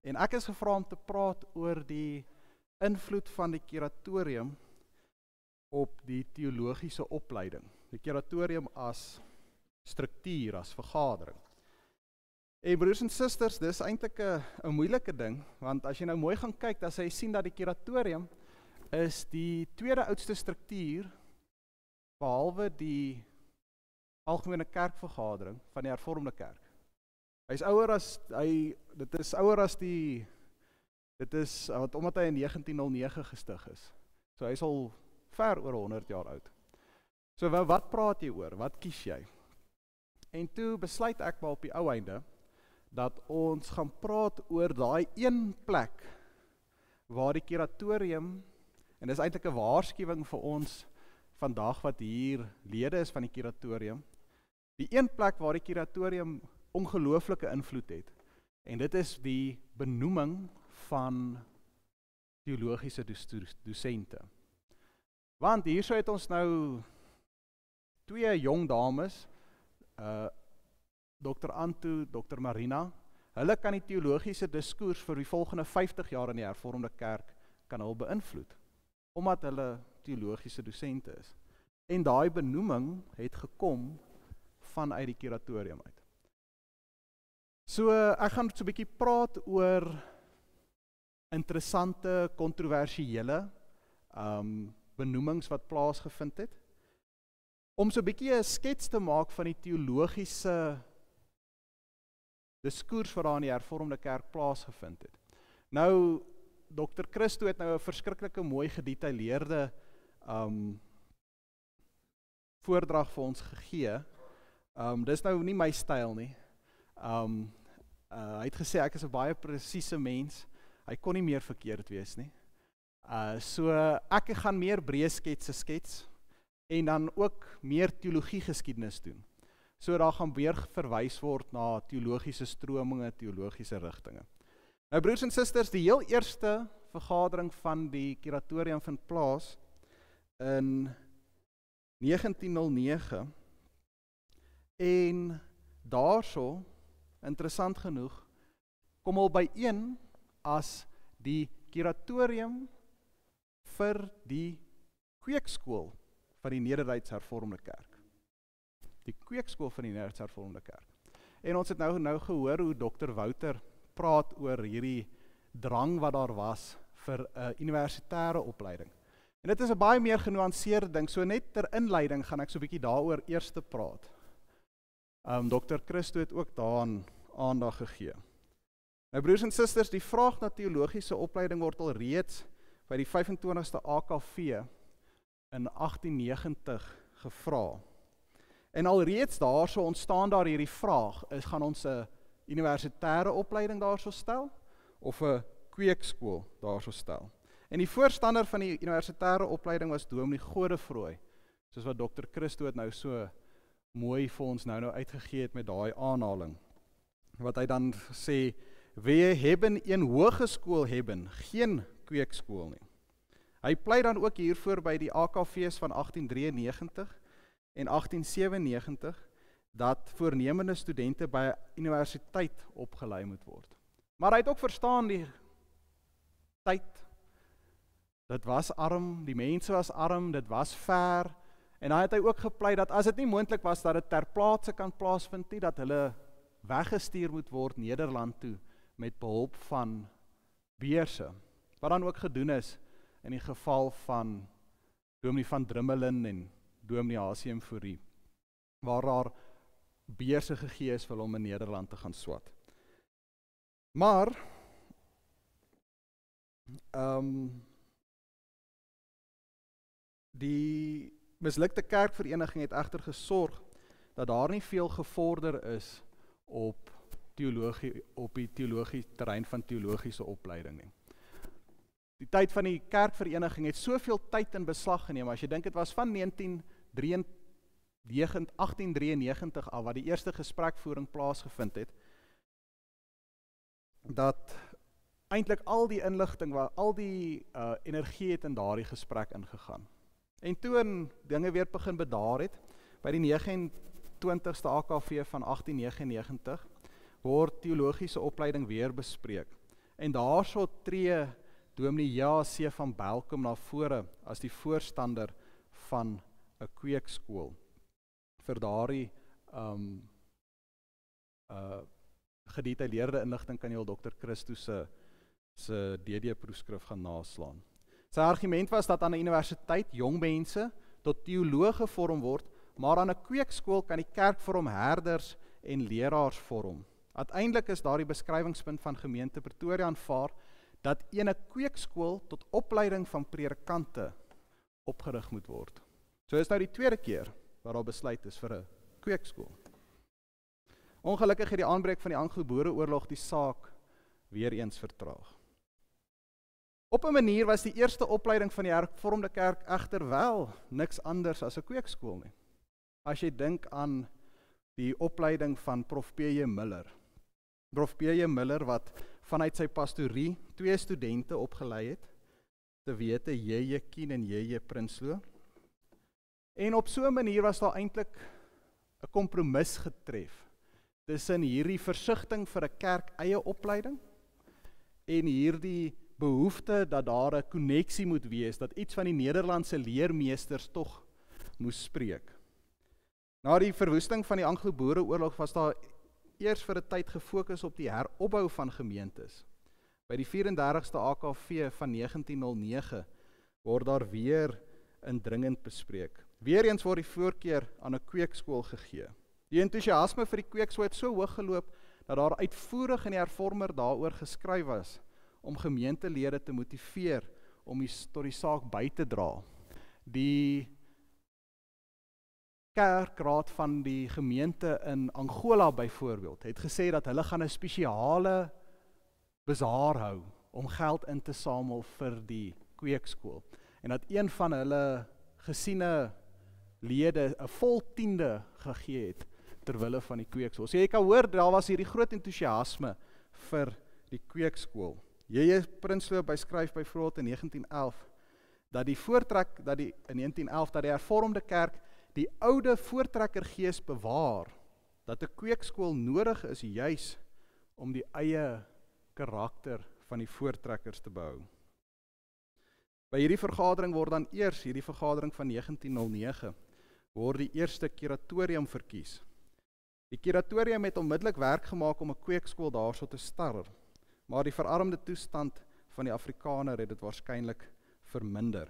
En ek is gevra om te praat oor die invloed van die kuratorium op die teologiese opleiding. Die kuratorium as struktuur, as vergadering. En broers en susters, dis eintlik 'n moeilike ding, want as jy nou mooi gaan kyk, dan sal jy sien dat die kuratorium is die tweede oudste struktuur, behalwe die algemene kerkvergadering van die hervormde kerk. Dit is ouer as omdat hy in 1909 gestig is. So hy is al ver oor 100 jaar oud. So wat praat jy oor? Wat kies jy? En toe besluit ek maar op die ou einde, dat ons gaan praat oor daai een plek, waar die kuratorium, en dis eintlik 'n waarskuwing vir ons, vandag wat hier lede is van die kuratorium, die een plek waar die kuratorium ongelooflike invloed het, en dit is die benoeming van teologiese dosente. Want hierso het ons nou twee jong dames, Dr. Anto, Dr. Marina, hulle kan die teologiese diskurs vir die volgende 50 jaar in die hervormde kerk kan hulle beïnvloed, omdat hulle teologiese dosente is. En daai benoeming het gekom vanuit die kuratorium uit. So ek gaan so 'n bietjie praat oor interessante, kontroversiële benoemings wat plaasgevind het, om so 'n bietjie 'n skets te maak van die teologiese diskurs wat daar in die hervormde kerk plaasgevind het. Nou, Dr. Christo het nou 'n verskriklike mooi gedetailleerde voordrag vir ons gegee. Dis nou nie my styl nie. Hy het gesê ek is 'n baie presiese mens. Hy kon nie meer verkeerd wees nie. So ek gaan meer breë skets en dan ook meer teologie geskiedenis doen. So daar gaan weer verwys word na teologiese strominge, teologiese rigtinge. Nou broers en susters, die heel eerste vergadering van die kuratorium vind plaas in 1909 en daarso, interessant genoeg, kom al byeen as die kuratorium vir die kweekskool van die Nederduits Hervormde Kerk. Die kweekskool van die Nederduits Hervormde Kerk. En ons het nou gehoor hoe Dr. Wouter praat oor hierdie drang wat daar was vir 'n universitêre opleiding. En dit is 'n baie meer genuanceerde ding, so net ter inleiding gaan ek so 'n bietjie daaroor eers te praat. Dr. Christo het ook daaraan aandag gegee. Nou broers en susters, die vraag na teologiese opleiding word al reeds by die 25ste AKV in 1890 gevra. En alreeds daarso ontstaan daar hierdie vraag, gaan ons 'n universitêre opleiding daarso stel, of 'n kweekskool daarso stel? En die voorstander van die universitêre opleiding was Dominee Godefroy, soos wat Dr. Christo het nou so mooi vir ons nou uitgegee het met daai aanhaling, wat hy dan sê, we hebben een hogeschool hebben, geen kweekskool nie. Hy pleit dan ook hiervoor by die AKV's van 1893 en 1897, dat voornemende studente by 'n universiteit opgelei moet word. Maar hy het ook verstaan die tyd, dit was arm, die mense was arm, dit was ver, en dan het hy ook gepleit dat as dit nie moontlik was dat dit ter plaatse kan plaasvind nie, dat hulle weggestuur moet word Nederland toe met behulp van beurse, wat dan ook gedoen is in die geval van Dominee van Drummelen en Dominee H.C.M. Fourie, waar daar beurse gegee is vir hom in Nederland te gaan swat. Maar die mislukte kerkvereniging het egter gesorg dat daar nie veel gevorder is op die teologie terrein van teologiese opleiding nie. Die tyd van die kerkvereniging het soveel tyd in beslag geneem, as jy dink, het was van 1893 af, wat die eerste gesprekvoering plaasgevind het, dat eintlik al die inligting, al die energie het in daardie gesprek ingegaan. En toe dinge weer begin bedaar het, by die 29ste AKV van 1899, word teologiese opleiding weer bespreek. En daarso tree Dominee J.C. van Belkom na vore as die voorstander van 'n kweekskool. Vir daardie gedetailleerde inligting kan jy al Dr. Christo se DD proefskrif gaan naslaan. Sy argument was dat aan 'n universiteit jong mense tot teoloë gevorm word, maar aan 'n kweekskool kan die kerk vorm herders en leraars vorm. Uiteindelik is daardie beskrywingspunt van gemeente Pretoria aanvaar dat 'n kweekskool tot opleiding van predikante opgerig moet word. So is nou die tweede keer wat daar besluit is vir 'n kweekskool. Ongelukkig het die aanbreek van die Anglo-Boereoorlog die saak weer eens vertraag. Op 'n manier was die eerste opleiding van die hervormde kerk egter wel niks anders as 'n kweekskool nie. As jy dink aan die opleiding van Prof. P.J. Miller. Prof. P.J. Miller wat vanuit sy pastorie 2 studente opgelei het, te wete J.J. Kien en J.J. Prinsloo. En op so 'n manier was daar eintlik 'n kompromis getref tussen hierdie versigtiging vir 'n kerk eie opleiding en hierdie behoefte dat daar 'n koneksie moet wees, dat iets van die Nederlandse leermeesters tog moes spreek. Na die verwoesting van die Anglo-Boereoorlog was daar eers vir 'n tyd gefokus op die heropbou van gemeentes. By die 34ste AKV van 1909 word daar weer indringend bespreek. Weereens word die voorkeur aan 'n kweekskool gegee. Die entoesiasme vir die kweekskool het so hoog geloop dat daar uitvoerig in die hervormer daaroor geskryf was om gemeentelede te motiveer om tot die saak by te dra. Die kerkraad van die gemeente in Angola byvoorbeeld het gesê dat hulle gaan 'n spesiale bazaar hou om geld in te samel vir die kweekskool. En dat een van hulle gesiene lede 'n vol 10de gegee het terwille van die kweekskool. So jy kan hoor, daar was hierdie groot entoesiasme vir die kweekskool. J.J. Prinsloo beskryf byvoorbeeld in 1911 dat die hervormde kerk die oude voortrekkergees bewaar, dat 'n kweekskool nodig is juis om die eie karakter van die voortrekkers te behou. By hierdie vergadering word dan eers, hierdie vergadering van 1909, word die eerste kuratorium verkies. Die kuratorium het onmiddellik werk gemaak om 'n kweekskool daarso te star, maar die verarmde toestand van die Afrikaner het dit waarskynlik verminder.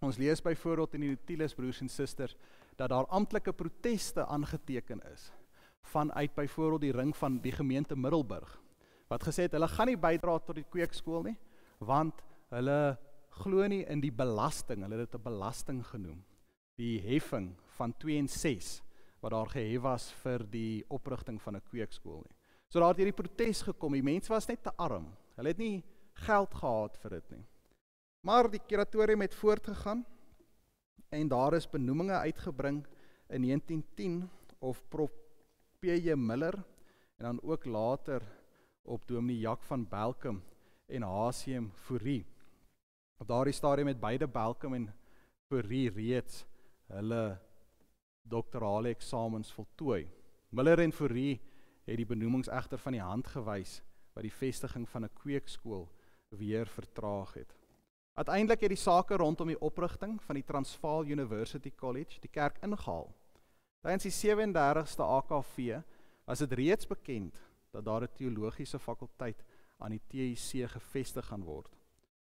Ons lees byvoorbeeld in die Notilis, broers en susters, dat daar amptelike proteste aangeteken is vanuit byvoorbeeld die ring van die gemeente Middelburg, wat gesê het, hulle gaan nie bydra tot die kweekskool nie, want hulle glo nie in die belasting, hulle het dit 'n belasting genoem, die heffing van 2 en 6, wat daar gehef was vir die oprigting van 'n kweekskool nie. So daar het hierdie protes gekom, die mense was net te arm, hulle het nie geld gehad vir dit nie. Maar die kuratorium het voortgegaan, en daar is benoeminge uitgebring in 1910 of Prof. P.J. Miller, en dan ook later op Dominee Jack van Belkom en H.C.M. Fourie. Op daardie stadium het beide Belkom en Fourie reeds hulle doktorale eksamens voltooi. Miller en Fourie het die benoemings egter van die hand gewys, wat die vestiging van 'n kweekskool weer vertraag het. Uiteindelik het die sake rondom die oprigting van die Transvaal University College die kerk ingehaal. Tydens die 37ste AKV was dit reeds bekend dat daar 'n teologiese fakulteit aan die TUC gevestig gaan word.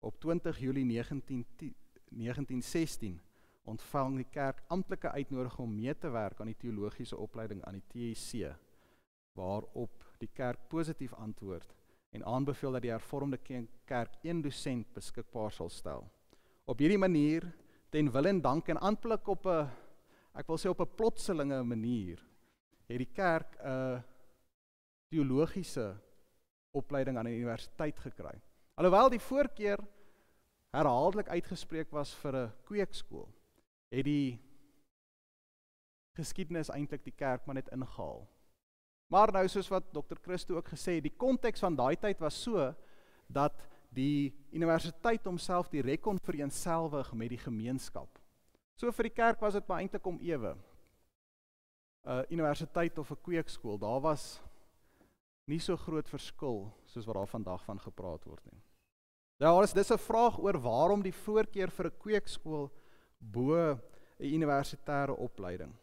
Op 20 Julie 1916 ontvang die kerk amptelike uitnodiging om mee te werk aan die teologiese opleiding aan die TUC, waarop die kerk positief antwoord en aanbeveel dat die hervormde kerk 1 dosent beskikbaar sal stel. Op hierdie manier, ten wil en dank en aanblik op 'n, ek wil sê op 'n plotselinge manier, het die kerk 'n teologiese opleiding aan die universiteit gekry. Alhoewel die voorkeur herhaaldelik uitgespreek was vir 'n kweekskool, het die geskiedenis eintlik die kerk maar net ingehaal. Maar nou soos wat Dr. Christo ook gesê het, die konteks van daai tyd was so, dat die universiteit homself direk kon vereenselwig met die gemeenskap. So vir die kerk was dit maar eintlik om ewe. 'n Universiteit of 'n kweekskool, daar was nie so groot verskil soos wat daar vandag van gepraat word nie. Ja, dis 'n vraag oor waarom die voorkeur vir 'n kweekskool bo 'n universitêre opleiding.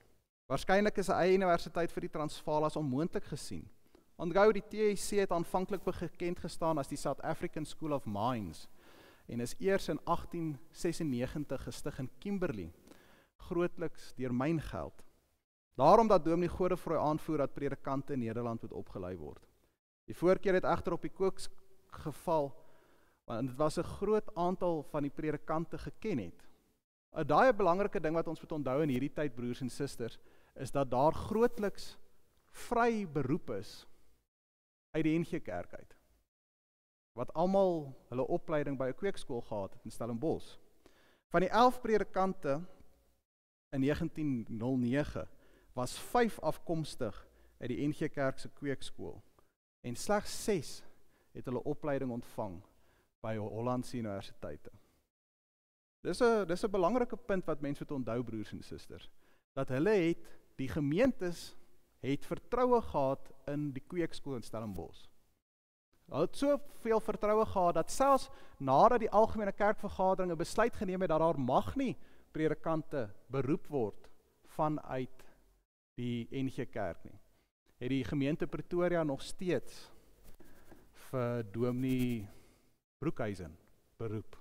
Waarskynlik is 'n eie universiteit vir die Transvaal as onmoontlik gesien. Onthou, die TSC het aanvanklik bekend gestaan as die South African School of Mines en is eers in 1896 gestig in Kimberley, grootliks deur myngeld. Daarom dat Dominee Godefroy aanvoer dat predikante in Nederland moet opgelei word. Die voorkeur het egter op die kook geval, want dit was 'n groot aantal van die predikante geken het. 'n Daai belangrike ding wat ons moet onthou in hierdie tyd, broers en susters, is dat daar grootliks vry beroep is uit die NG Kerk uit, wat almal hulle opleiding by 'n kweekskool gehad het in Stellenbosch. Van die 11 predikante in 1909 was 5 afkomstig uit die NG Kerk se kweekskool en slegs 6 het hulle opleiding ontvang by Hollandse universiteite. Dis 'n belangrike punt wat mense moet onthou, broers en susters, dat die gemeentes het vertroue gehad in die kweekskool in Stellenbosch. Hulle het soveel vertroue gehad dat selfs nadat die algemene kerkvergadering 'n besluit geneem het dat daar mag nie predikante beroep word vanuit die NG Kerk nie, het die gemeente Pretoria nog steeds vir Dominee Broekhuizen beroep.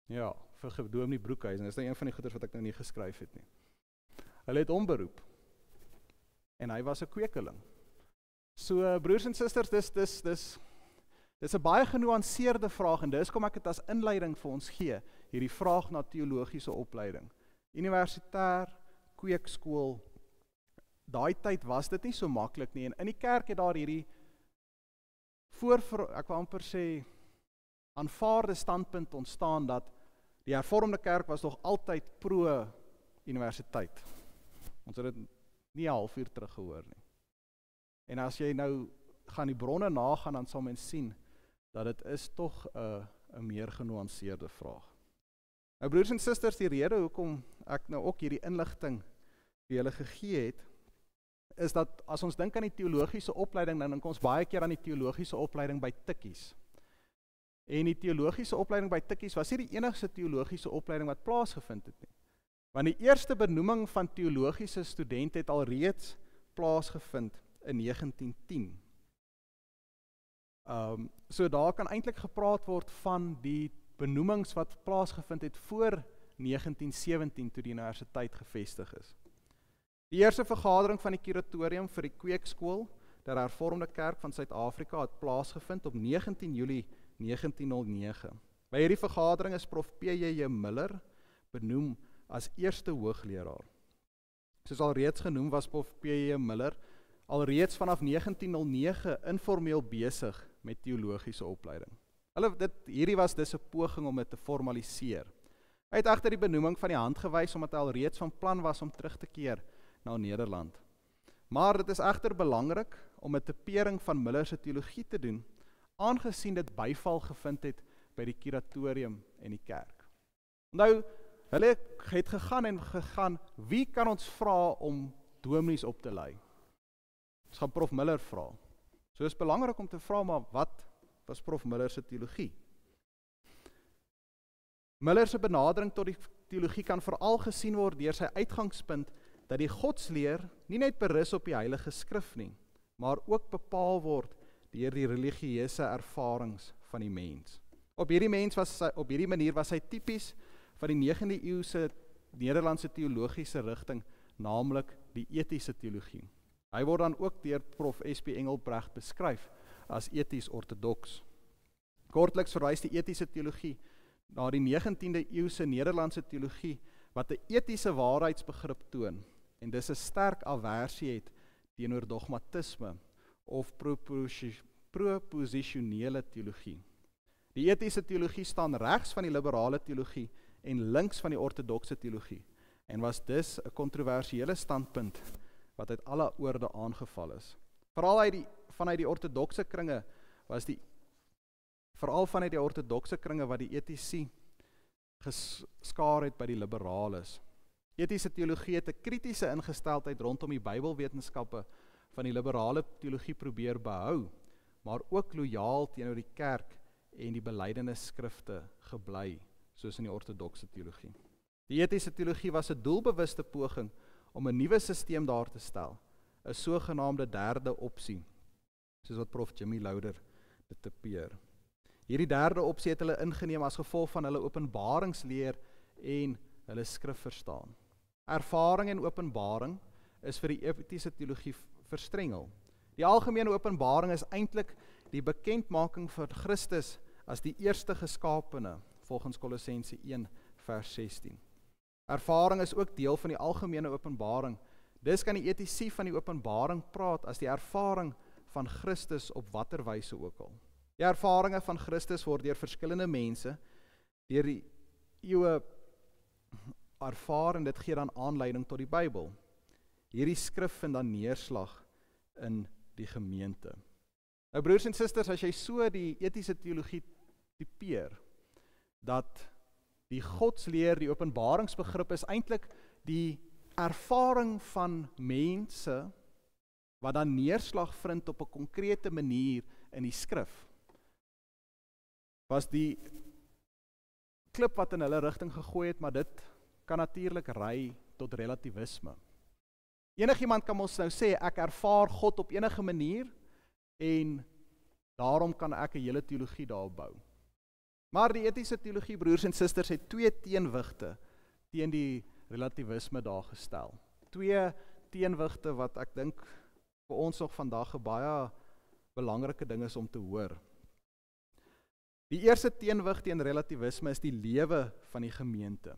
Ja, vir Dominee Broekhuizen, dis nou een van die goeders wat ek nou nie geskryf het nie. Hulle het hom beroep, en hy was 'n kweekeling. So, broers en susters, dis 'n baie genuanceerde vraag, en dis kom ek dit as inleiding vir ons gee, hierdie vraag na teologiese opleiding. Universitêr, kweekskool, daai tyd was dit nie so maklik nie, en in die kerk het daar hierdie ek wil amper sê, aanvaarde standpunt ontstaan dat die hervormde kerk was nog altyd pro-universiteit. Ons het dit nie 'n halfuur terug gehoor nie. En as jy nou gaan die bronne nagaan, dan sal mens sien dat dit is tog 'n meer genuanceerde vraag. Nou broers en susters, die rede hoekom ek nou ook hierdie inligting vir julle gegee het, is dat as ons dink aan die teologiese opleiding, dan dink ons baie keer aan die teologiese opleiding by Tikkies. En die teologiese opleiding by Tikkies was nie die enigste teologiese opleiding wat plaasgevind het nie. Want die eerste benoeming van teologiese studente het alreeds plaasgevind in 1910. So daar kan eintlik gepraat word van die benoemings wat plaasgevind het voor 1917 toe die universiteit gevestig is. Die eerste vergadering van die kuratorium vir die kweekskool, der Hervormde Kerk van Suid-Afrika, het plaasgevind op 19 Julie 1909. By hierdie vergadering is Prof. P.J. Miller benoem as eerste hoogleraar. Soos alreeds genoem was Prof. P.J. Miller alreeds vanaf 1909 informeel besig met teologiese opleiding. Hierdie was dus 'n poging om dit te formaliseer. Hy het egter die benoeming van die hand gewys omdat hy alreeds van plan was om terug te keer na Nederland. Maar dit is egter belangrik om 'n tipering van Miller se teologie te doen, aangesien dit byval gevind het by die kuratorium en die kerk. Nou, hulle het gegaan, wie kan ons vra om dominees op te lei? Ons gaan Prof. Miller vra. So is belangrik om te vra, maar wat was Prof. Miller se teologie? Miller se benadering tot die teologie kan veral gesien word deur sy uitgangspunt dat die godsleer nie net berus op die Heilige Skrif nie, maar ook bepaal word deur die religieuse ervarings van die mens. Op hierdie manier was hy tipies van die 9de eeuse Nederlandse teologiese rigting, naamlik die etiese teologie. Hy word dan ook deur Prof. S.P. Engelbrecht beskryf as eties orthodox. Kortliks verwys die etiese teologie na die 19de eeuse Nederlandse teologie wat 'n etiese waarheidsbegrip toon en dis 'n sterk aversie het teenoor dogmatisme of proposisionele teologie. Die etiese teologie staan regs van die liberale teologie en links van die ortodokse teologie en was dus 'n kontroversiële standpunt wat uit alle oorde aangeval is. Veral vanuit die ortodokse kringe wat die etici geskaar het by die liberales. Etiese teologie het 'n kritiese ingesteldheid rondom die Bybelwetenskappe van die liberale teologie probeer behou, maar ook lojaal teenoor die kerk en die belydenisskrifte gebly, soos in die ortodokse teologie. Die etiese teologie was 'n doelbewuste poging om 'n nuwe sisteem daar te stel, 'n sogenaamde derde opsie, soos wat Prof Jimmy Louder dit typeer. Hierdie derde opsie het hulle ingeneem as gevolg van hulle openbaringsleer en hulle skrifverstaan. Ervaring en openbaring is vir die etiese teologie verstrengel. Die algemene openbaring is eintlik die bekendmaking van Christus as die eerste geskapene, volgens Kolossense 1 vers 16. Ervaring is ook deel van die algemene openbaring. Dus kan die etisie van die openbaring praat as die ervaring van Christus op watter wyse ook al. Die ervarings van Christus word deur verskillende mense deur die eeue ervaar en dit gee dan aanleiding tot die Bybel. Hierdie skrif vind dan neerslag in die gemeente. Nou broers en susters, as jy so die etiese teologie typeer, dat die godsleer, die openbaringsbegrip is eintlik die ervaring van mense wat dan neerslag vind op 'n konkrete manier in die skrif. Was die klip wat in hulle rigting gegooi het, maar dit kan natuurlik ry tot relativisme. Enigiemand kan ons nou sê, ek ervaar God op enige manier en daarom kan ek 'n hele teologie daarop bou. Maar die etiese teologie, broers en susters, het twee teenwigte teen die relativisme daar gestel. Twee teenwigte wat ek dink vir ons nog vandag 'n baie belangrike ding is om te hoor. Die eerste teenwig teen relativisme is die lewe van die gemeente.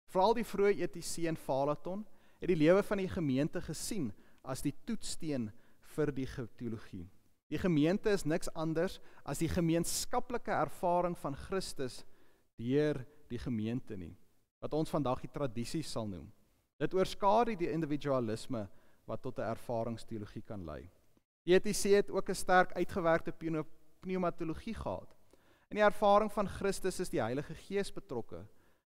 Veral die vroeë etici en Falaton het die lewe van die gemeente gesien as die toetssteen vir die teologie. Die gemeente is niks anders as die gemeenskaplike ervaring van Christus deur die gemeente nie, wat ons vandag die tradisies sal noem. Dit oorskadu die individualisme wat tot 'n ervaringsteologie kan lei. Die etici het ook 'n sterk uitgewerkte pneumatologie gehad. In die ervaring van Christus is die Heilige Gees betrokke,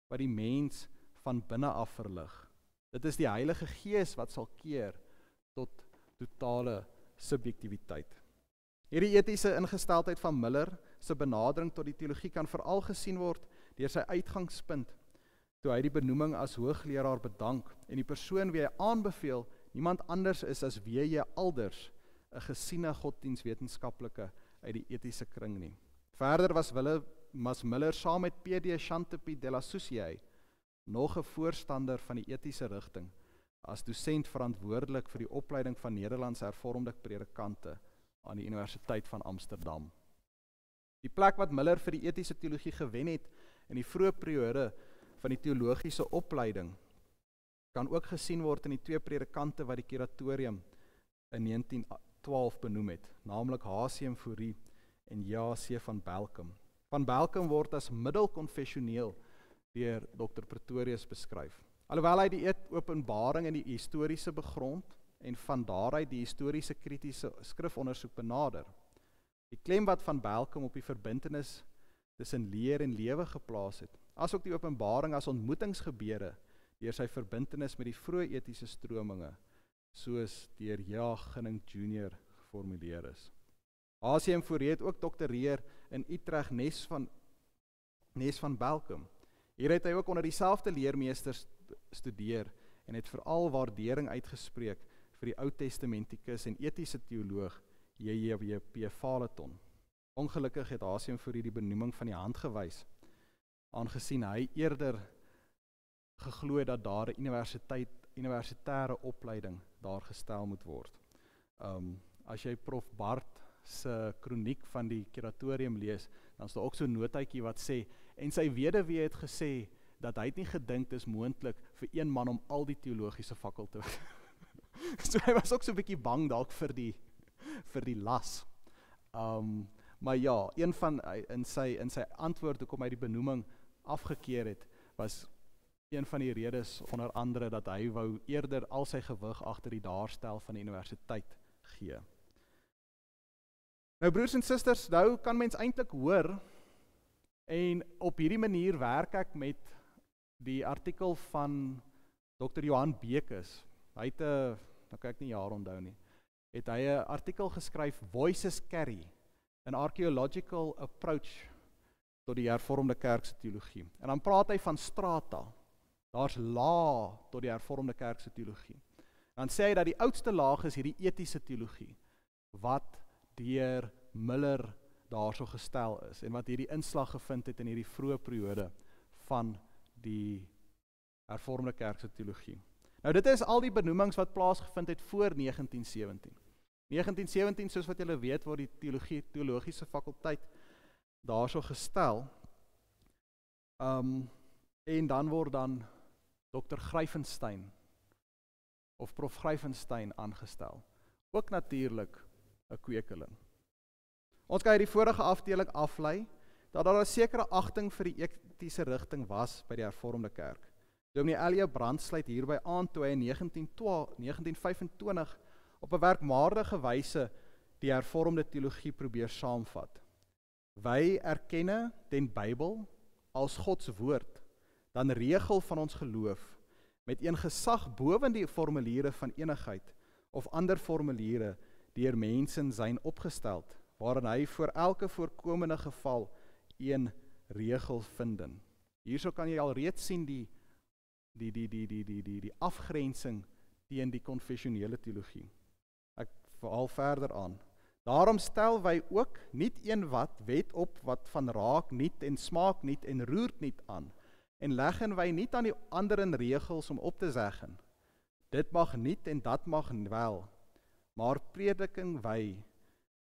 wat die mens van binne af verlig. Dit is die Heilige Gees wat sal keer tot totale subjektiwiteit. Hierdie etiese ingesteldheid van Miller se benadering tot die teologie kan veral gesien word deur sy uitgangspunt, toe hy die benoeming as hoogleraar bedank en die persoon wie hy aanbeveel niemand anders is as W.J. Alders, 'n gesiene godsdienstwetenskaplike uit die etiese kring nie. Verder was Miller saam met P.D. Chantepie de la Soucier nog 'n voorstander van die etiese rigting as dosent verantwoordelik vir die opleiding van Nederlandse hervormde predikante aan die Universiteit van Amsterdam. Die plek wat Miller vir die etiese teologie gewen het in die vroeë periode van die teologiese opleiding kan ook gesien word in die twee predikante wat die kuratorium in 1912 benoem het, naamlik H.C.M. Fourie en J.C. van Belkom. Van Belkom word as middelkonfessioneel deur Dr. Pretorius beskryf. Alhoewel hy die openbaring in die historiese begrond en van daaruit die historiese kritiese skrifondersoek benader. Die klem wat van Belkom op die verbintenis tussen leer en lewe geplaas het, asook die openbaring as ontmoetingsgebeure deur sy verbintenis met die vroeë etiese strominge, soos deur J. Ginning Jr. geformuleer is. H.C.M. Fourie het ook doktoreer in Utrecht Nes van Belkom. Hier het hy ook onder dieselfde leermeesters studeer en het veral waardering uitgespreek vir die Oud-testamentikus en etiese teoloog J.W.P. Falaton. Ongelukkig het H.C.M. Fourie die benoeming van die hand gewys, aangesien hy eerder geglo dat daar 'n universitêre opleiding daar gestel moet word. As jy Prof. Bart se kroniek van die kuratorium lees, dan is daar ook so 'n notaatjie wat sê, en sy weduwee het gesê, dat hy het nie gedink dis moontlik vir een man om al die teologiese fakulte. So hy was ook so 'n bietjie bang dalk vir die las. Maar ja, een van in sy antwoord hoekom hy die benoeming afgekeer het, was een van die redes onder andere dat hy wou eerder al sy gewig agter die daarstel van die universiteit gee. Nou broers en susters, nou kan mens eintlik hoor, en op hierdie manier werk ek met die artikel van Dr. Johan Bekes. Hy het nou kan ek nie jaar onthou nie. het hy 'n artikel geskryf, Voices Carry, an archaeological approach tot die hervormde kerk se teologie. En dan praat hy van strata. Daar's laag tot die hervormde kerk se teologie. Dan sê hy dat die oudste laag is hierdie etiese teologie, wat deur Miller daarso gestel is, en wat hierdie inslag gevind het in hierdie vroeë periode van die hervormde kerk se teologie. Nou dit is al die benoemings wat plaasgevind het voor 1917. 1917, soos wat julle weet, word die teologiese fakulteit daarso gestel. En dan word dan Dr. Gryvenstein of Prof. Gryvenstein aangestel. Ook natuurlik 'n kwekeling. Ons kan uit die vorige afdeling aflei dat daar 'n sekere agting vir die etiese rigting was by die hervormde kerk. Dominee Elia Brand sluit hierby aan toe hy in 1925 op 'n werkmatige wyse die hervormde teologie probeer saamvat. Wy erkenne den Bybel as God se woord, dan regel van ons geloof, met een gesag boven die formuliere van enigheid of ander formuliere deur mense zijn opgestel, waarin hy voor elke voorkomende geval een regel vinden. Hierso kan jy al reeds sien die afgrensing teen die konfessionele teologie. Ek haal verder aan. Daarom stel wy ook niet een wat wet op wat van raak niet en smaak niet en roert niet aan, en leggen wy niet aan die anderen regels om op te zeggen, dit mag niet en dat mag wel, maar prediking wy,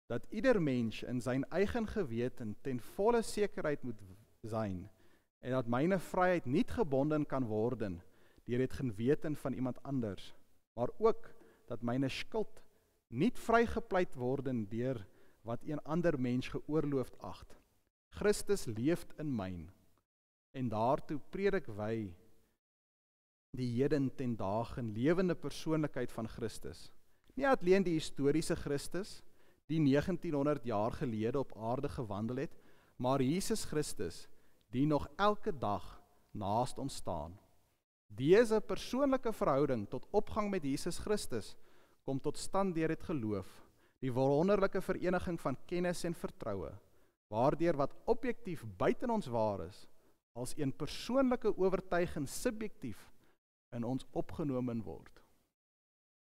dat ieder mens in zijn eigen geweten ten volle zekerheid moet zijn, en dat myne vryheid niet gebonden kan worden deur het geweten van iemand anders, maar ook dat myne skuld niet vrygepleit worden deur wat een ander mens geoorloofd agt. Christus leeft in myn, en daartoe predik wy die heden ten dagen lewende persoonlikheid van Christus. Nie alleen die historiese Christus, die 1900 jaar gelede op aarde gewandel het, maar Jesus Christus, die nog elke dag naast ons staan. Dese persoonlike verhouding tot opgang met Jesus Christus kom tot stand deur het geloof, die wonderlike vereniging van kennis en vertroue, waardeur wat objektief buiten ons waar is, als een persoonlike oortuiging subjektief in ons opgenomen word.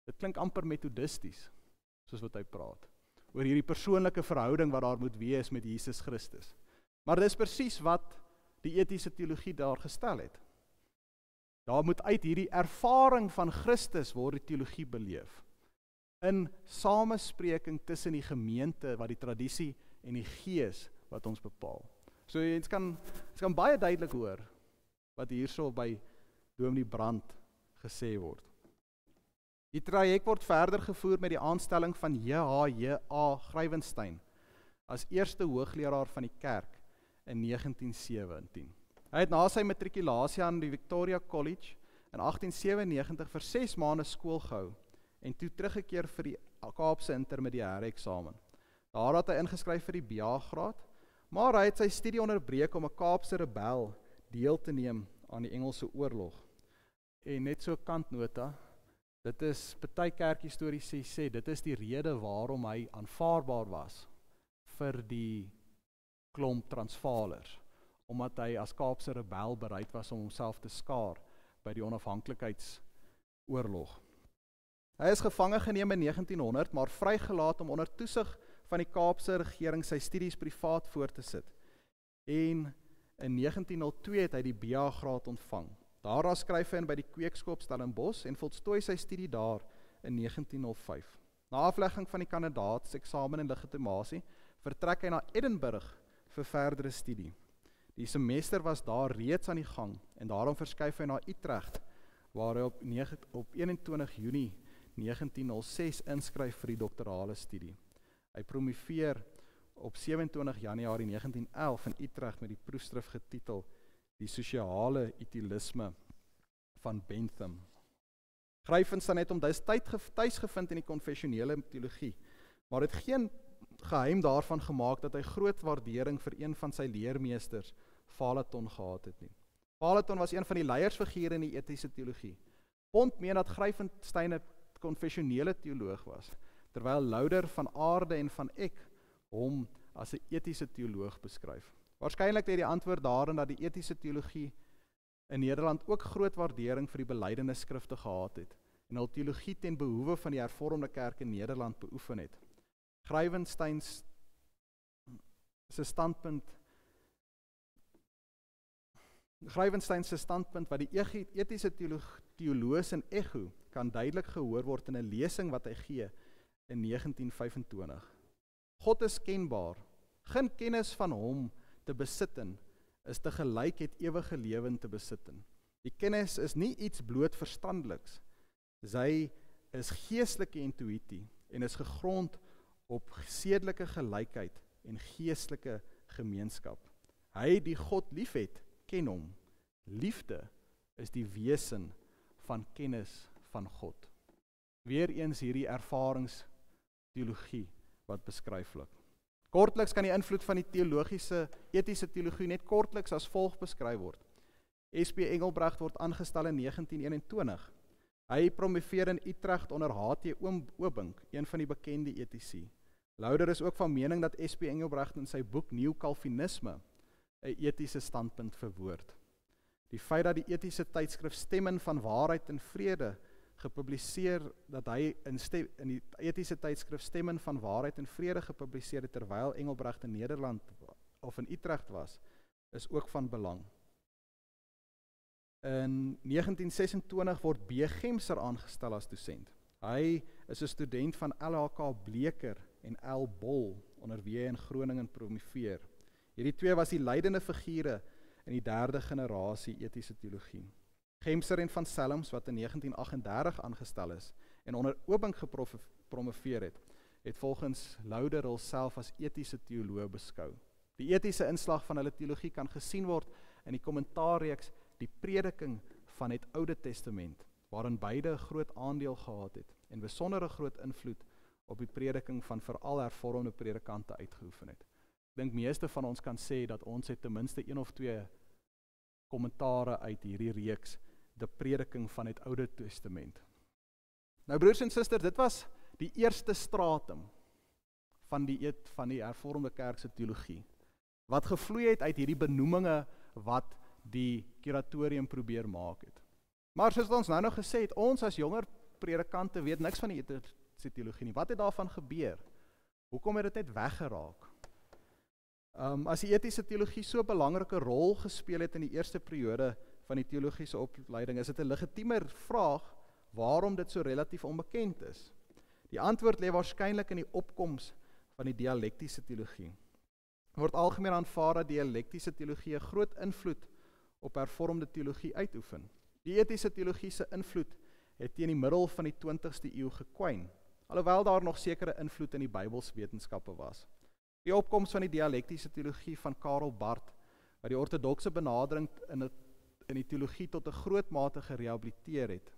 Dit klink amper methodisties, soos wat hy praat, oor hierdie persoonlike verhouding wat daar moet wees met Jesus Christus. Maar dis presies wat die etiese teologie daar gestel het. Daar moet uit hierdie ervaring van Christus word die teologie beleef, in samespreking tussen die gemeente, wat die tradisie en die gees wat ons bepaal. So jy kan baie duidelik hoor, wat hierso by Dominee Brand gesê word. Die traject word verder gevoer met die aanstelling van J.H.J.A. Gryvenstein as eerste hoogleraar van die kerk in 1917. Hy het na sy matrikulasie aan die Victoria College in 1897 vir 6 maande skool gehou en toe teruggekeer vir die Kaapse intermediaire eksamen. Daar het hy ingeskryf vir die BA-graad, maar hy het sy studie onderbreek om 'n Kaapse rebel deel te neem aan die Engelse oorlog. En net so kantnota, dit is, party kerkhistories sê, dit is die rede waarom hy aanvaarbaar was vir die klomp Transvaalers, omdat hy as Kaapse rebel bereid was om homself te skaar by die onafhanlikheidsoorlog. Hy is gevange geneem in 1900, maar vrygelaat om onder toesig van die Kaapse regering sy studies privaat voort te sit. En in 1902 het hy die BA-graad ontvang. Daarna skryf hy in by die Kweekskoop Stellenbosch en voltooi sy studie daar in 1905. Na aflegging van die kandidaatseksamen in legitimasie, vertrek hy na Edinburgh vir verdere studie. Die semester was daar reeds aan die gang en daarom verskuif hy na Utrecht, waar hy op 21 Junie 1906 inskryf vir die doktorale studie. Hy promoveer op 27 Januarie 1911 in Utrecht met die proefskrif getitel Die Sosiale Utilisme van Bentham. Gryvenstein het hom tuis gevind in die konfessionele teologie, maar het geen geheim daarvan gemaak dat hy groot waardering vir een van sy leermeesters, Valeton, gehad het nie. Valeton was een van die leiersfigure in die etiese teologie. Pont meen dat Gryvenstein 'n konfessionele teoloog was, terwyl Louder van Aarde en van Eck hom as 'n etiese teoloog beskryf. Waarskynlik lê die antwoord daarin dat die etiese teologie in Nederland ook groot waardering vir die belydenisse skrifte gehad het en hul teologie ten behoewe van die hervormde kerk in Nederland beoefen het. Grywenstein se standpunt wat die etiese teoloos in Echo kan duidelik gehoor word in 'n lesing wat hy gee in 1925. God is kenbaar, geen kennis van hom te besitten is te gelyk het ewige lewe te besitten. Die kennis is nie iets bloot verstandeliks, sy is geestelike intuïtie en is gegrond op sedelike gelykheid en geestelike gemeenskap. Hy die God liefhet, ken hom. Liefde is die wesen van kennis van God. Weereens hierdie ervaringsteologie wat beskryflik. Kortliks kan die invloed van die etiese teologie net kortliks as volg beskryf word. S.P. Engelbrecht word aangestel in 1921. Hy promoveer in Utrecht onder H.T. Oobink, een van die bekende etici. Louder is ook van mening dat S.P. Engelbrecht in sy boek Nieuw Calvinisme 'n etiese standpunt verwoord. Die feit dat die etiese tydskrif Stemmen van Waarheid en Vrede gepubliseer, dat hy in die etiese tydskrif Stemmen van Waarheid en Vrede gepubliseer het terwyl Engelbrecht in Nederland of in Utrecht was, is ook van belang. In 1926 word B. Gemser aangestel as dosent. Hy is 'n student van L.H.K. Bleker en L. Bol, onder wie hy in Groningen promoveer. Hierdie twee was die leidende figure in die derde generasie etiese teologie. Gemser en van Selms, wat in 1938 aangestel is en onder Oobink gepromoveer het volgens Louder hulself as etiese teoloog beskou. Die etiese inslag van hulle teologie kan gesien word in die kommentaarreeks Die Prediking van het Oude Testament, waarin beide 'n groot aandeel gehad het en besondere groot invloed op die prediking van veral hervormde predikante uitgeoefen het. Ek dink meeste van ons kan sê dat ons het ten minste 1 of 2 kommentare uit hierdie reeks, die prediking van het Oude Testament. Nou broers en susters, dit was die eerste stratum van die hervormde kerk se teologie, wat gevloei het uit hierdie benoeminge wat die kuratorium probeer maak het. Maar soos ons nou gesê het, ons as jonger predikante weet niks van die etiese teologie nie. Wat het daarvan gebeur? Hoekom het dit net weggeraak? As die etiese teologie so 'n belangrike rol gespeel het in die eerste periode van die teologiese opleiding, is dit 'n legitiemer vraag waarom dit so relatief onbekend is. Die antwoord lê waarskynlik in die opkoms van die dialektiese teologie. Word algemeen aanvaar dat dialektiese teologie 'n groot invloed op hervormde teologie uitoefen. Die etiese teologie se invloed het teen die middel van die 20ste eeu gekwyn, alhoewel daar nog sekere invloed in die Bybelswetenskappe was. Die opkoms van die dialektiese teologie van Karl Barth, wat die ortodokse benadering in die teologie tot 'n groot mate gerehabiliteer het.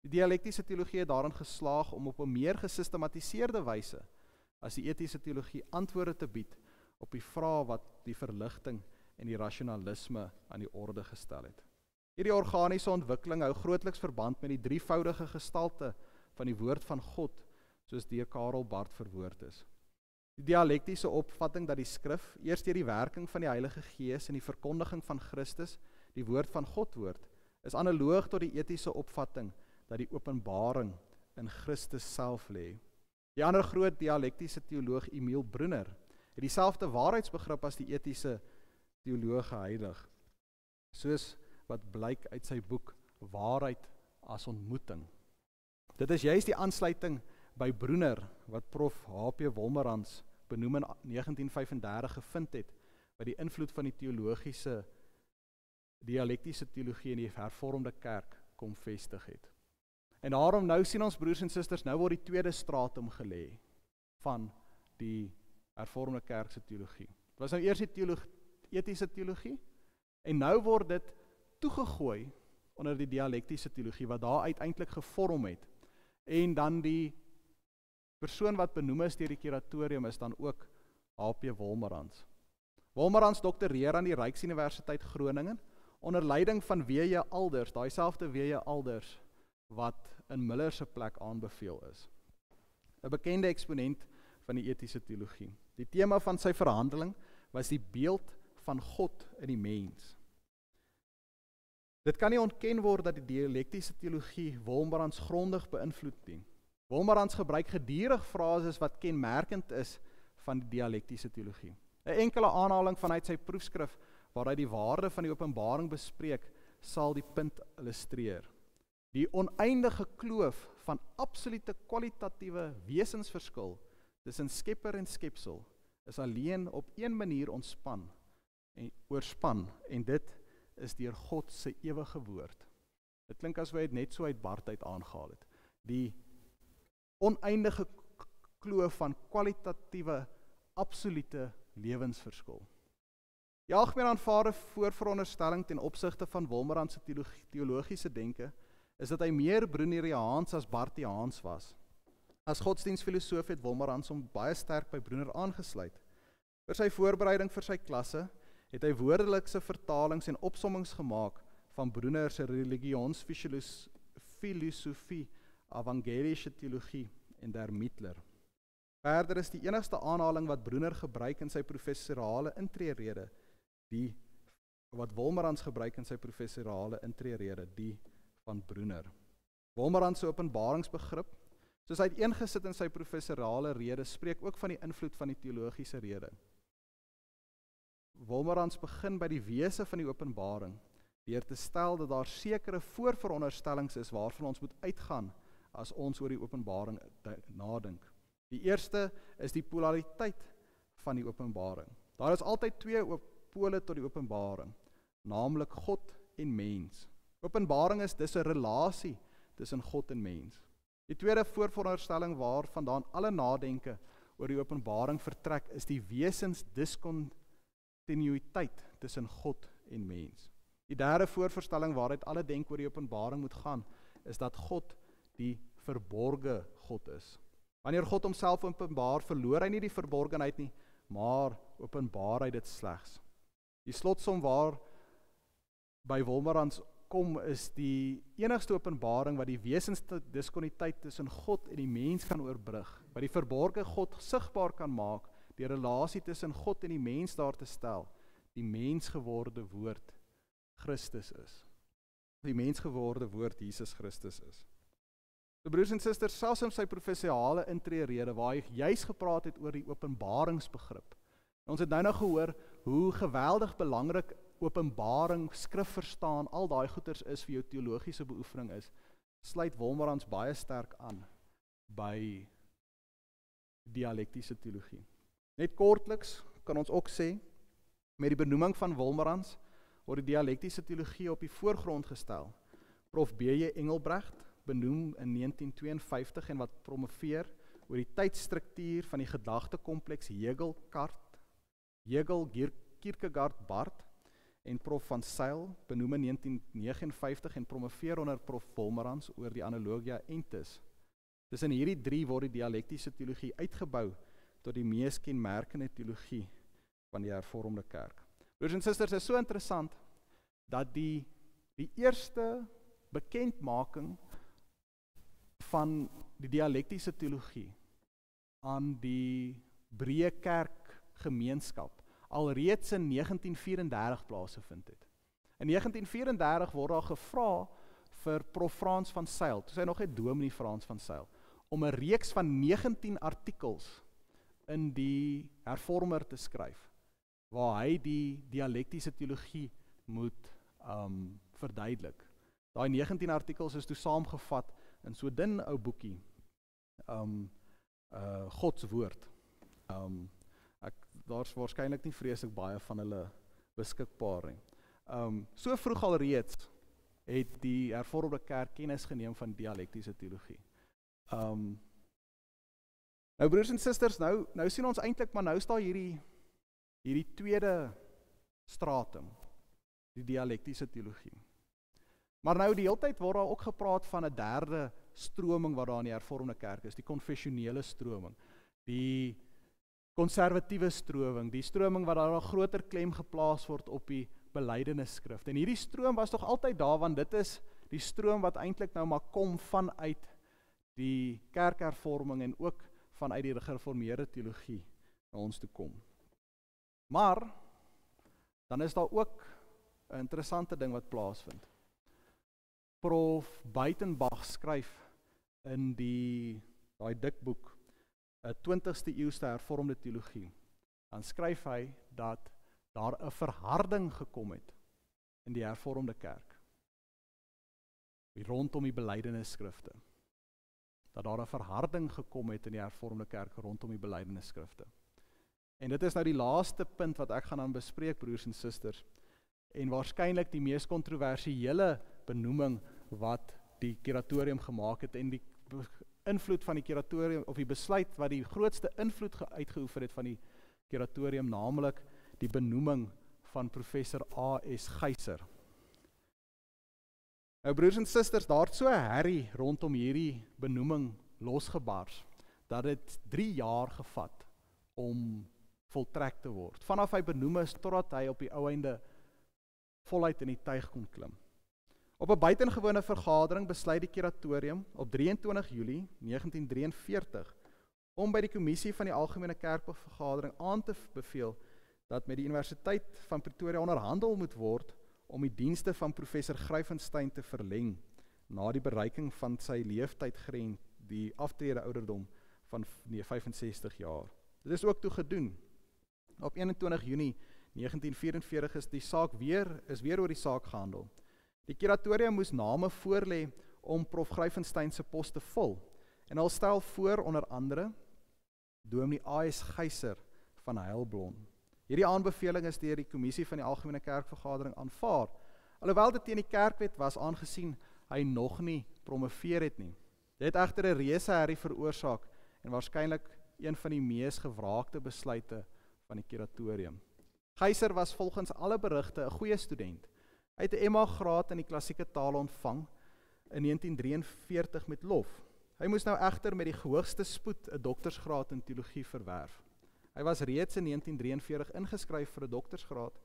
Die dialektiese teologie het daarin geslaag om op 'n meer gesistematiseerde wyse as die etiese teologie antwoorde te bied op die vrae wat die verligting en die rasionalisme aan die orde gestel het. Hierdie organiese ontwikkeling hou grootliks verband met die drievoudige gestalte van die woord van God, soos deur Karl Barth verwoord is. Die dialektiese opvatting dat die skrif, eers deur die werking van die Heilige Gees en die verkondiging van Christus, die woord van God word, is analoog tot die etiese opvatting dat die openbaring in Christus self lê. Die ander groot dialektiese teoloog Emil Brunner het dieselfde waarheidsbegrip as die etiese teoloog geheilig, soos wat blyk uit sy boek Waarheid as ontmoeting. Dit is juist die aansluiting by Brunner, wat prof. H.P. Wolmerans benoem in 1935 gevind het, wat die invloed van die dialektiese teologie in die hervormde kerk kom vestig het. En daarom nou sien ons broers en susters, nou word die tweede stratum gelê van die hervormde kerk se teologie. Dit was nou eers die etiese teologie, en nou word dit toegegooi onder die dialektiese teologie, wat daar uiteindelik gevorm het. En dan die persoon wat benoem is deur die kuratorium is dan ook H.P. Wolmerans. Wolmerans doktoreer aan die Ryksuniversiteit Groningen onder leiding van W.J. Alders, daai selfde W.J. Alders wat in Miller se plek aanbeveel is. 'n bekende eksponent van die etiese teologie. Die tema van sy verhandeling was die beeld van God in die mens. Dit kan nie ontken word dat die dialektiese teologie Wolmarans grondig beïnvloed nie. Wolmarans gebruik gedurig frases wat kenmerkend is van die dialektiese teologie. 'n Enkele aanhaling vanuit sy proefskrif waar hy die waarde van die openbaring bespreek, sal die punt illustreer. Die oneindige kloof van absolute kwalitatiewe wesensverskil tussen skepper en skepsel is alleen op een manier oorspan en dit is deur God se ewige woord. Dit klink asof hy dit net so uit Bart uit aangehaal het. Die oneindige kloof van kwalitatiewe absolute lewensverskil. Die algemeen aanvaarde voorveronderstelling ten opsigte van Wolmarans se teologiese denke is dat hy meer Bruneriaans as Barthiaans was. As godsdienstfilosoof het Wolmarans hom baie sterk by Brunner aangesluit. Vir sy voorbereiding vir sy klasse het hy woordelikse vertalings en opsommings gemaak van Brunner se religionsfilosofie, evangelische teologie en der Mittler. Verder is die enigste aanhaling wat Brunner gebruik in sy professorale intreerede, wat Wolmarans gebruik in sy professorale intreerede, die van Brunner. Wolmarans se openbaringsbegrip, soos hy uiteengesit in sy professorale rede, spreek ook van die invloed van die teologiese rede. Wolmarans begin by die wese van die openbaring, deur te stel dat daar sekere voorveronderstellings is waarvan ons moet uitgaan as ons oor die openbaring nadink. Die eerste is die polariteit van die openbaring. Daar is altyd twee pole tot die openbaring, naamlik God en mens. Openbaring is dus 'n relasie tussen God en mens. Die tweede voorveronderstelling waarvandaan alle nadenke oor die openbaring vertrek, is die wesensdiskontinuïteit tussen God en mens. Die derde voorverstelling waaruit alle denk oor die openbaring moet gaan, is dat God die verborge God is. Wanneer God homself openbaar, verloor hy nie die verborgenheid nie, maar openbaar hy dit slegs. Die slotsom waar by Wolmarans kom, is die enigste openbaring wat die wesensdiskontinuïteit tussen God en die mens kan oorbrug, wat die verborge God sigbaar kan maak, die relasie tussen God en die mens daar te stel, die mensgeworde woord Christus is. Die mensgeworde woord Jesus Christus is. So broers en susters, selfs in sy professorale intreerede, waar hy juis gepraat het oor die openbaringsbegrip. Ons het nou gehoor hoe geweldig belangrik openbaring, skrif verstaan, al daai goeters is vir jou teologiese beoefening is, sluit Wolmarans baie sterk aan by dialektiese teologie. Net kortliks kan ons ook sê, met die benoeming van Wolmarans word die dialektiese teologie op die voorgrond gestel. Prof. B.J. Engelbrecht benoem in 1952 en wat promoveer oor die tydstruktuur van die gedagtekompleks Hegel, Kierkegaard, Barth en Prof. Van Zyl benoem in 1959 en promoveer onder Prof. Wolmarans oor die analogia entis. Tussen hierdie drie word die dialektiese teologie uitgebou tot die mees kenmerkende teologie van die hervormde kerk. Broers en susters, is so interessant dat die eerste bekendmaking van die dialektiese teologie aan die breë kerkgemeenskap alreeds in 1934 plaasgevind het. In 1934 word daar gevra vir Prof. Frans van Zyl, toe sy nog net dominee Frans van Zyl, om 'n reeks van 19 artikels in die Hervormer te skryf, waar hy die dialektiese teologie moet verduidelik. Daai 19 artikels is toe saamgevat in so dun ou boekie, Gods woord. Daar's waarskynlik nie vreeslik baie van hulle beskikbaar nie. So vroeg alreeds het die hervormde kerk kennis geneem van dialektiese teologie. Nou broers en susters, nou sien ons eintlik, maar nou is daar hierdie tweede stratum, die dialektiese teologie. Maar nou die hele tyd word daar ook gepraat van 'n derde stroming wat daar in die hervormde kerk is, die konfessionele stroming, die konservatiewe stroming, die stroming waar daar 'n groter klem geplaas word op die belydenisskrif. En hierdie stroom was tog altyd daar, want dit is die stroom wat eintlik nou maar kom vanuit die kerkhervorming en ook vanuit die gereformeerde teologie na ons toe kom. Maar, dan is daar ook 'n interessante ding wat plaasvind. Prof. Buitenbach skryf in daai dik boek, 'n 20ste eeuse hervormde teologie, dan skryf hy dat daar 'n verharding gekom het in die hervormde kerk, rondom die belydenisskrifte. Dat daar 'n verharding gekom het in die hervormde kerk rondom die belydenisskrifte. En dit is nou die laaste punt wat ek gaan aan bespreek, broers en susters, en waarskynlik die mees kontroversiële benoeming wat die kuratorium gemaak het, en die invloed van die kuratorium, of die besluit wat die grootste invloed uitgeoefen het van die kuratorium, naamlik die benoeming van professor A.S. Geyser. Nou broers en susters, daar het so 'n herrie rondom hierdie benoeming losgebars, dat dit 3 jaar gevat om voltrek te word. Vanaf hy benoem is, totdat hy op die ou einde voluit in die tuig kon klim. Op 'n buitengewone vergadering besluit die kuratorium op 23 Julie 1943 om by die kommissie van die Algemene Kerkvergadering aan te beveel dat met die Universiteit van Pretoria onderhandel moet word om die dienste van professor Gryvenstein te verleng na die bereiking van sy leeftydgrens, die aftrede ouderdom van 65 jaar. Dit is ook toe gedoen. Op 21 Junie 1944 is weer oor die saak gehandel. Die kuratorium moes name voorlê om prof Gryvenstein se pos te vul, en hulle stel voor onder andere Dominee A.S. Geyser van Heilbron. Hierdie aanbeveling is deur die kommissie van die Algemene Kerkvergadering aanvaar, alhoewel dit teen die kerkwet was, aangesien hy nog nie promoveer het nie. Dit het egter 'n reuse herrie veroorsaak en waarskynlik een van die mees gewraakte besluite van die kuratorium. Geyser was volgens alle berigte 'n goeie student. Hy het 'n MA graad in die klassieke tale ontvang in 1943 met lof. Hy moes nou egter met die hoogste spoed 'n doktorsgraad in teologie verwerf. Hy was reeds in 1943 ingeskryf vir 'n doktorsgraad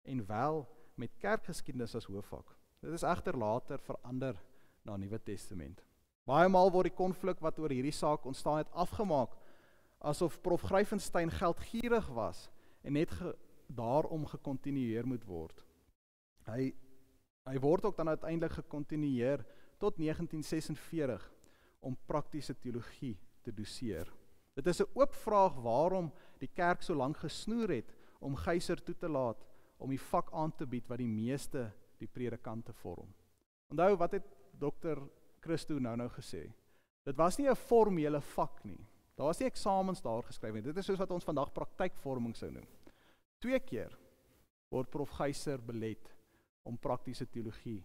en wel met kerkgeskiedenis as hoofvak. Dit is egter later verander na Nuwe Testament. Baie maal word die konflik wat oor hierdie saak ontstaan het afgemaak asof prof Gryvenstein geldgierig was en net daarom gekontinueer moet word. Hy word ook dan uiteindelik gekontinueer tot 1946 om praktiese teologie te doseer. Dit is 'n oop vraag waarom die kerk so lank gesnoer het om Geyser toe te laat om die vak aan te bied wat die meeste die predikante vorm. Onthou, wat het Dr. Christo nou gesê? Dit was nie 'n formele vak nie. Daar was nie eksamens daar geskryf nie. Dit is soos wat ons vandag praktykvorming sou noem. 2 keer word prof Geyser belet om praktiese teologie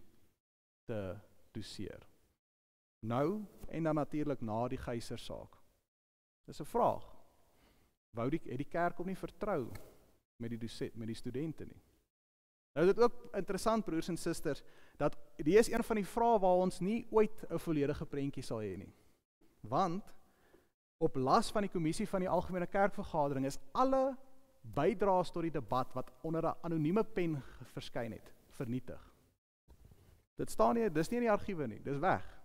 te doseer. Nou en dan natuurlik na die Geyser saak. Dis 'n vraag. Het die kerk hom nie vertrou met die studente nie? Nou dit is ook interessant, broers en susters, dat die is een van die vrae waar ons nie ooit 'n volledige prentjie sal hê nie. Want op las van die kommissie van die Algemene Kerkvergadering is alle bydraes tot die debat wat onder 'n anonieme pen verskyn het, vernietig. Dit staan nie, dis nie in die argiewe nie, dis weg.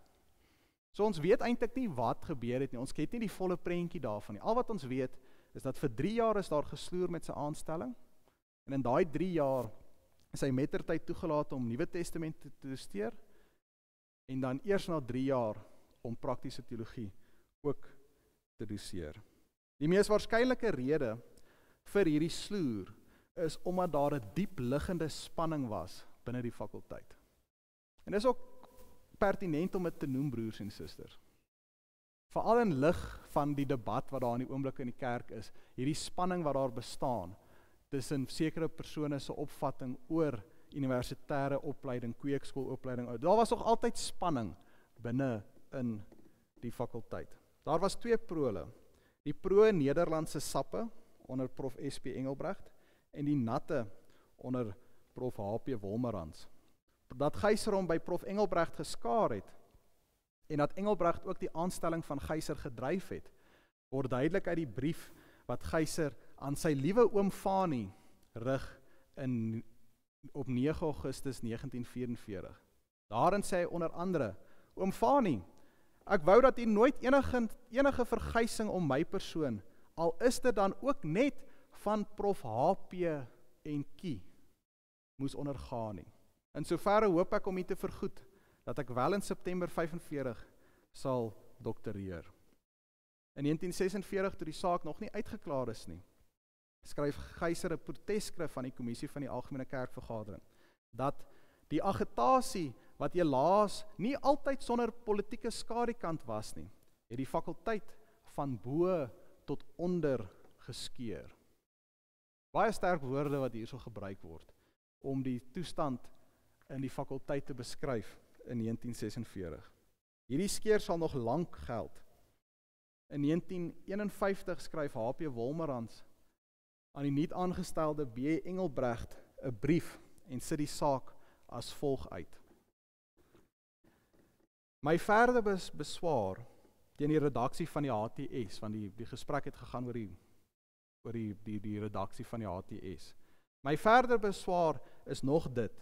So ons weet eintlik nie wat gebeur het nie, ons het nie die volle prentjie daarvan nie. Al wat ons weet is dat vir 3 jaar is daar gesloer met sy aanstelling, en in daai 3 jaar is hy mettertyd toegelaat om Nuwe Testament te studeer, en dan eers na 3 jaar om praktiese teologie ook te doseer. Die mees waarskynlike rede vir hierdie sloer is omdat daar 'n diep liggende spanning was binne die fakulteit. En dis ook pertinent om dit te noem, broers en susters. Veral in lig van die debat wat daar in die oomblik in die kerk is, hierdie spanning wat daar bestaan tussen sekere persone se opvatting oor universitêre opleiding, kweekskoolopleiding. Daar was nog altyd spanning binne in die fakulteit. Daar was 2 prole. Die pro-Nederlandse sappe onder prof SP Engelbrecht en die natte onder prof HP Wolmerans. Dat Geyser hom by prof Engelbrecht geskaar het en dat Engelbrecht ook die aanstelling van Geyser gedryf het, word duidelik uit die brief wat Geyser aan sy liewe oom Fani rig op 9 Augustus 1944. Daarin sê hy onder andere: Oom Fani, ek wou dat hier nooit enige vergysing om my persoon, al is dit dan ook net van Prof HP en Kie, moes ondergaan nie. In soverre hoop ek om u te vergoed, dat ek wel in September 45 sal doktoreer. In 1946, toe die saak nog nie uitgeklaar is nie, skryf Geyser 'n proteskrif aan die kommissie van die Algemene Kerkvergadering, dat die agitasie, wat helaas nie altyd sonder politieke skadukant was nie, het die fakulteit van bo tot onder geskeur. Baie sterk woorde wat hierso gebruik word, om die toestand in die fakulteit te beskryf in 1946. Hierdie skeur sal nog lank geld. In 1951 skryf HP Wolmerans aan die nuut aangestelde B. Engelbrecht 'n brief en sit die saak as volg uit. My verdere beswaar teen die redaksie van die HTS, want die gesprek het gegaan oor die redaksie van die HTS. My verdere beswaar is nog dit.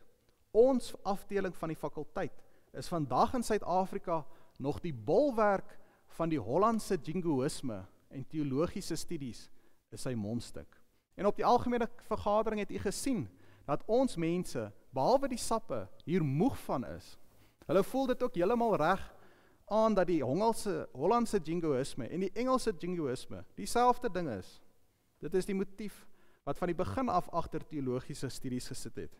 Ons afdeling van die fakulteit is vandag in Suid-Afrika nog die bolwerk van die Hollandse jingoïsme en teologiese studies is sy mondstuk. En op die algemene vergadering het u gesien dat ons mense, behalwe die sappe, hier moeg van is. Hulle voel dit ook heeltemal reg aan dat die Hollandse jingoïsme en die Engelse jingoïsme dieselfde ding is. Dit is die motief wat van die begin af agter teologiese studies gesit het.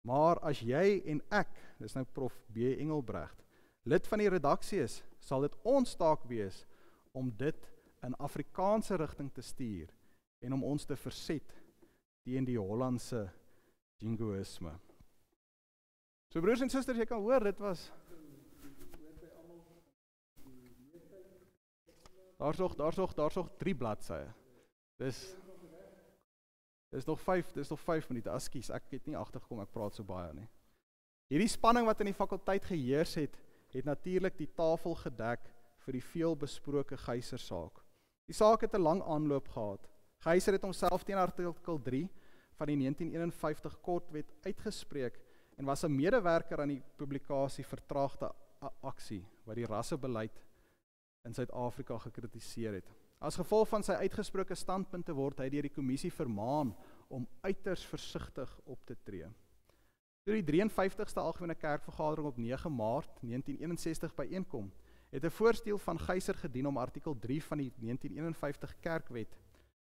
Maar as jy en ek, dis nou Prof B. Engelbrecht, lid van die redaksie is, sal dit ons taak wees om dit in Afrikaanse rigting te stuur en om ons te verset teen die Hollandse jingoïsme. So broers en susters, jy kan hoor, dit was daar's nog 3 bladsye. Dis nog 5 minute, askies, ek het nie agtergekom, ek praat so baie nie. Hierdie spanning wat in die fakulteit geheers het natuurlik die tafel gedek vir die veelbesproke Geyser saak. Die saak het 'n lang aanloop gehad. Geyser het homself teen artikel 3 van die 1951 kortwet uitgespreek en was 'n medewerker aan die publikasie Vertraagde Aksie, wat die rassebeleid in Suid-Afrika gekritiseer het. As gevolg van sy uitgesproke standpunte word hy deur die kommissie vermaan om uiters versigtig op te tree. Toe die 53ste Algemene Kerkvergadering op 9 Maart 1961 byeenkom, het 'n voorstel van Geyser gedien om artikel 3 van die 1951 Kerkwet,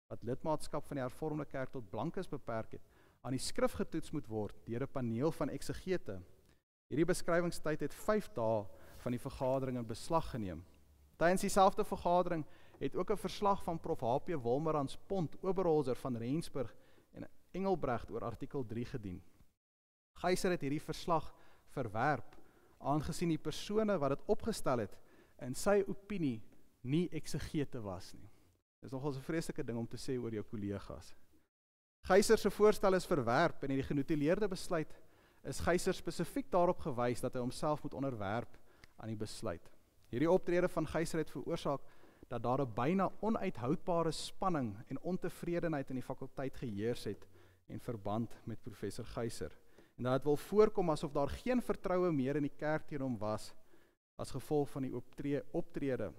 wat lidmaatskap van die Hervormde Kerk tot blankes beperk het, aan die skrif getoets moet word deur 'n paneel van eksegete. Hierdie beskrywingstyd het 5 dae van die vergadering in beslag geneem. Tydens dieselfde vergadering het ook 'n verslag van Prof HP Wolmerans Pont, Oberholzer van Rensburg en Engelbrecht oor artikel 3 gedien. Geyser het hierdie verslag verwerp, aangesien die persone wat dit opgestel het, in sy opinie nie eksegete was nie. Dit is nogal 'n vreeslike ding om te sê oor jou kollegas. Geyser se voorstel is verwerp en in die genotuleerde besluit is Geyser spesifiek daarop gewys dat hy homself moet onderwerp aan die besluit. Hierdie optrede van Geyser het veroorsaak dat daar 'n byna onuithoudbare spanning en ontevredenheid in die fakulteit geheers het in verband met professor Geyser. En dat het wil voorkom asof daar geen vertroue meer in die kerk teen hom was as gevolg van die optrede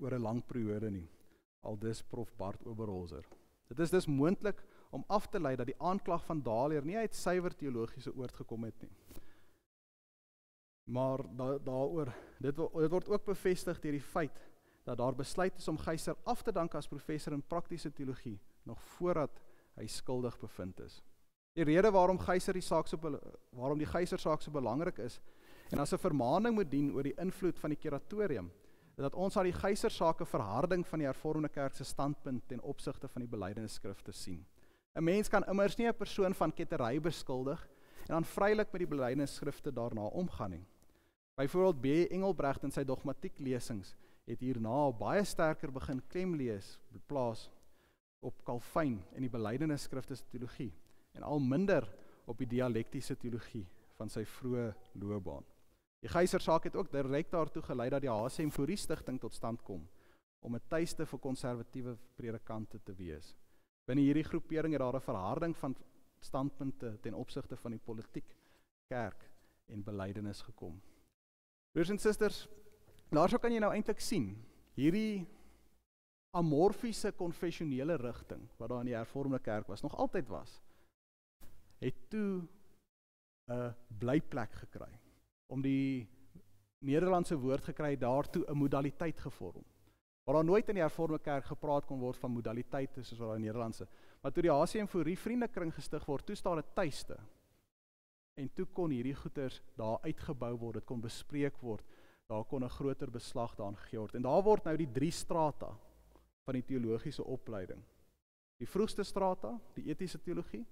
oor 'n lang periode nie. Aldus Prof Bart Oberholzer. Dit is dus moontlik om af te lei dat die aanklag van Dalier nie uit suiwer teologiese oord gekom het nie. Maar dit word ook bevestig deur die feit dat daar besluit is om Geyser af te dank as professor in praktiese teologie, nog voordat hy skuldig bevind is. Die rede waarom die Geyser saak so belangrik is, en as 'n vermaaning moet dien oor die invloed van die kuratorium, is dat ons aan die Geyser saak 'n verharding van die Hervormde Kerk se standpunt ten opsigte van die belydenisskrifte sien. 'n Mens kan immers nie 'n persoon van kettery beskuldig en dan vrylik met die belydenisskrifte daarna omgaan nie. Byvoorbeeld B. Engelbrecht in sy dogmatieklesings het hierna baie sterker begin plaas op Calvyn en die belydenisskrifte se teologie en al minder op die dialektiese teologie van sy vroeë loopbaan. Die Geyser saak het ook direk daartoe gelei dat die HCM Fourie Stichting tot stand kom om 'n tuiste vir konservatiewe predikante te wees. Binne hierdie groepering het daar 'n verharding van standpunte ten opsigte van die politiek, kerk en belydenis gekom. Broers en susters, Daarso kan jy nou eintlik sien, hierdie amorfiese konfessionele rigting, wat daar in die hervormde kerk was, nog altyd was, het toe 'n blyplek gekry, om die Nederlandse woord gekry, daartoe 'n modaliteit gevorm. Waar daar nooit in die hervormde kerk gepraat kon word van modaliteite, soos wat daar in Nederlandse, maar toe die HCM4 vriendekring gestig word, toe staan dit tuiste. En toe kon hierdie goeders daar uitgebou word, dit kon bespreek word, daar kon 'n groter beslag daarin gegee word. En daar word nou die 3 strata van die teologiese opleiding. Die vroegste strata, die etiese teologie,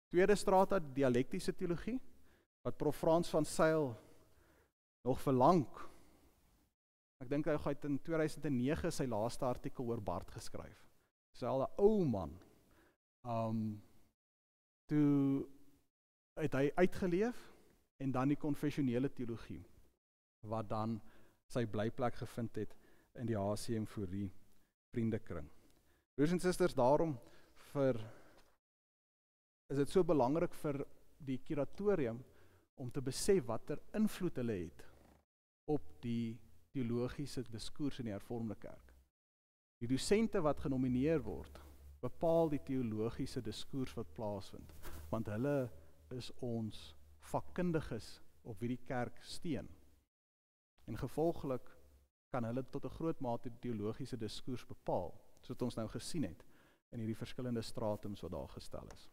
tweede strata, die dialektiese teologie, wat Prof Frans van Zyl nog verlang. Ek dink hy het in 2009 sy laaste artikel oor Bart geskryf. Sy al 'n ou man. Toe het hy uitgeleef en dan die konfessionele teologie, wat dan sy blyplek gevind het in die HCM4 vriendekring. Broers en susters, daarom is dit so belangrik vir die kuratorium om te besef watter invloed hulle het op die teologiese diskurs in die hervormde kerk. Die dosente wat genomineer word, bepaal die teologiese diskurs wat plaasvind, want hulle is ons vakkundiges op wie die kerk steun. En gevolglik kan hulle tot 'n groot mate die teologiese diskurs bepaal, soos wat ons nou gesien het in hierdie verskillende stratums wat daar gestel is.